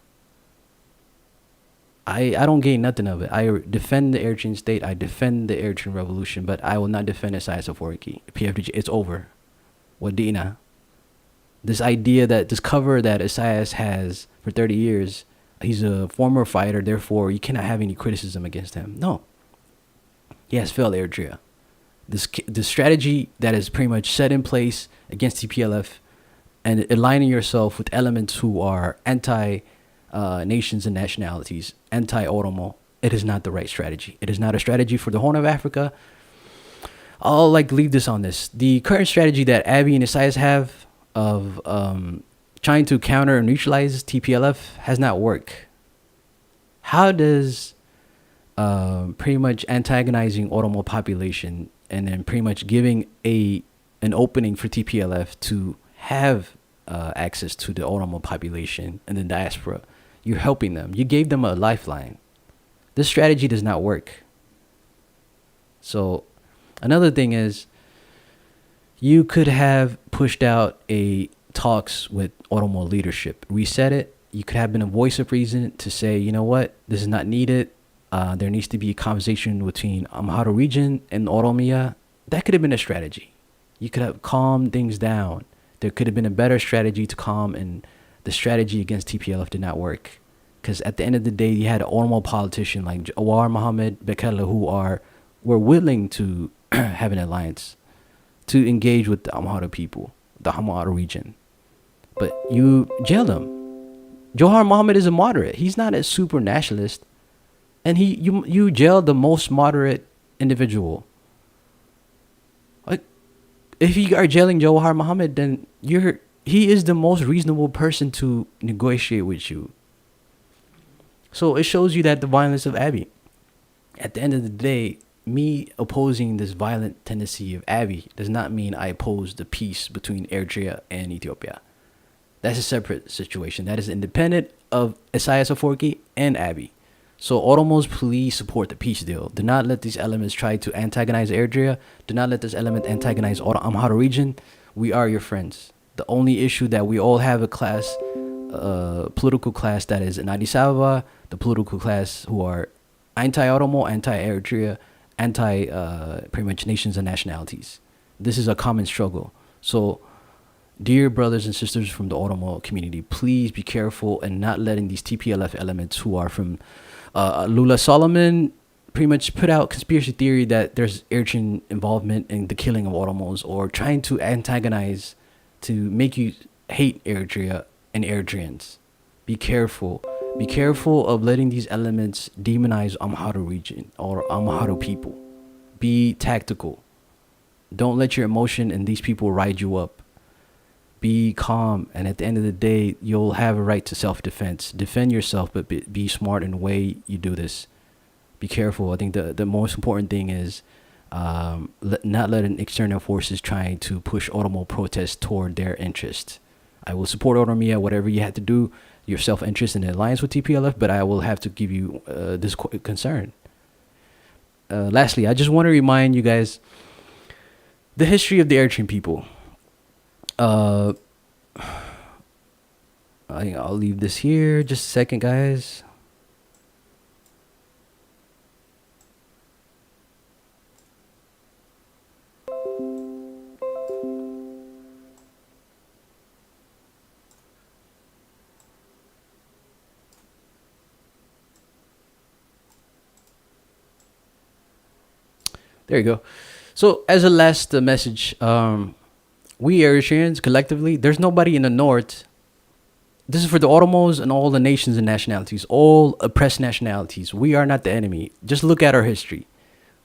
Speaker 1: I don't gain nothing of it. I defend the Eritrean state. I defend the Eritrean revolution, but I will not defend Isaias Afwerki. PFDJ, it's over. Wadina. This idea this cover that Isaias has for 30 years, he's a former fighter, therefore you cannot have any criticism against him. No. He has failed Eritrea. This strategy that is pretty much set in place against TPLF and aligning yourself with elements who are nations and nationalities, anti-Oromo, it is not the right strategy. It is not a strategy for the Horn of Africa. I'll leave this on this. The current strategy that Abiy and Isaias have of trying to counter and neutralize TPLF has not worked. How does pretty much antagonizing Oromo population, and then pretty much giving an opening for TPLF to have access to the Oromo population and the diaspora. You're helping them. You gave them a lifeline. This strategy does not work. So another thing is, you could have pushed out a talks with Oromo leadership, reset it. You could have been a voice of reason to say, you know what, this is not needed. There needs to be a conversation between Amhara region and Oromia. That could have been a strategy. You could have calmed things down. There could have been a better strategy to calm, and the strategy against TPLF did not work. Because at the end of the day, you had an Oromo politician like Jawar Mohammed Bekele who were willing to have an alliance to engage with the Amhara people, the Amhara region. But you jailed him. Jawar Mohammed is a moderate. He's not a super nationalist. And you jailed the most moderate individual. Like, if you are jailing Jawar Mohammed, then he is the most reasonable person to negotiate with you. So it shows you that the violence of Abiy. At the end of the day, me opposing this violent tendency of Abiy does not mean I oppose the peace between Eritrea and Ethiopia. That's a separate situation. That is independent of Isaias Afwerki and Abiy. So Oromos, please support the peace deal. Do not let these elements try to antagonize Eritrea. Do not let this element antagonize Amhara region. We are your friends. The only issue that we all have a class, political class that is in Addis Ababa, the political class who are anti-Oromo, anti-Eritrea, anti pretty much nations and nationalities. This is a common struggle. So dear brothers and sisters from the Oromo community, please be careful and not letting these TPLF elements who are from Lula Solomon pretty much put out conspiracy theory that there's Eritrean involvement in the killing of Oromos, or trying to antagonize to make you hate Eritrea and Eritreans. Be careful. Be careful of letting these elements demonize Amhara region or Amhara people. Be tactical. Don't let your emotion and these people ride you up. Be calm, and at the end of the day, you'll have a right to self-defense. Defend yourself, but be smart in the way you do this. Be careful. I think the most important thing is not letting external forces trying to push Oromo protests toward their interest. I will support Oromia, whatever you have to do, your self-interest in alliance with TPLF, but I will have to give you this concern. Lastly, I just want to remind you guys the history of the Eritrean people. I think I'll leave this here. Just a second, guys. There you go. So as a last message, we Eritreans collectively, there's nobody in the north. This is for the Oromos and all the nations and nationalities, all oppressed nationalities. We are not the enemy. Just look at our history.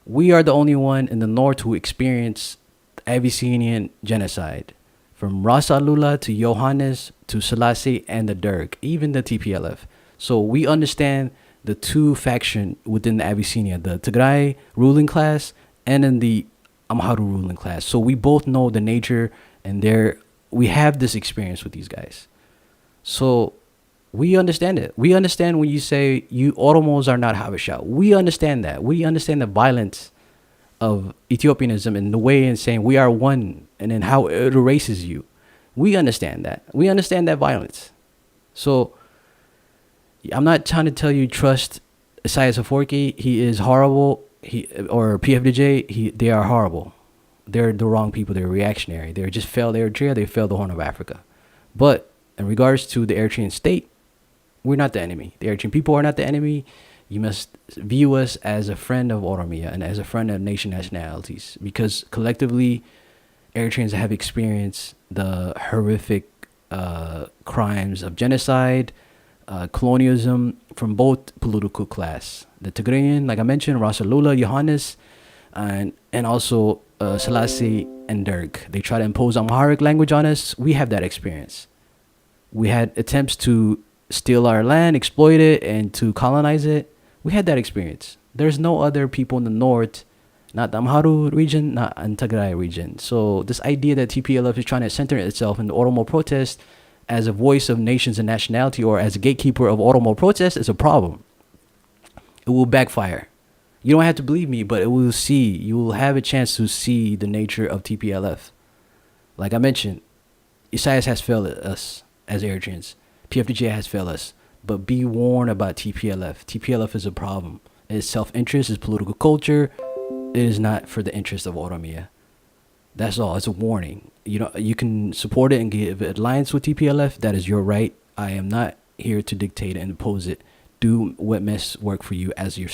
Speaker 1: We are the only one in the north who experienced Abyssinian genocide. From Ras Alula to Johannes to Selassie and the Derg, even the TPLF. So we understand the two faction within the Abyssinia, the Tigray ruling class and then the Amhara ruling class. So we both know the nature, and we have this experience with these guys. So we understand it. We understand when you say you Oromos are not Habesha. We understand that. We understand the violence of Ethiopianism and the way in saying we are one, and then how it erases you. We understand that. We understand that violence. So I'm not trying to tell you trust Isaias Afwerki. He is horrible. Or PFDJ, they are horrible. They're the wrong people. They're reactionary. They're just failed Eritrea. They failed the Horn of Africa. But in regards to the Eritrean state, we're not the enemy. The Eritrean people are not the enemy. You must view us as a friend of Oromia and as a friend of nation nationalities, because collectively, Eritreans have experienced the horrific crimes of genocide, colonialism from both political class. The Tigrayan, like I mentioned, Ras Alula, Johannes, and also Selassie and Derg. They try to impose Amharic language on us. We have that experience. We had attempts to steal our land, exploit it, and to colonize it. We had that experience. There's no other people in the north, not the Amhara region, not in Tigray region. So this idea that TPLF is trying to center itself in the Oromo protest as a voice of nations and nationality, or as a gatekeeper of Oromo protest, is a problem. It will backfire. You don't have to believe me, but it will see. You will have a chance to see the nature of TPLF. Like I mentioned, Isaias has failed us as Eritreans. PFDJ has failed us. But be warned about TPLF. TPLF is a problem. It is self-interest, it's political culture. It is not for the interest of Oromia. That's all. It's a warning. You know, you can support it and give alliance with TPLF. That is your right. I am not here to dictate and impose it. Do what best work for you as your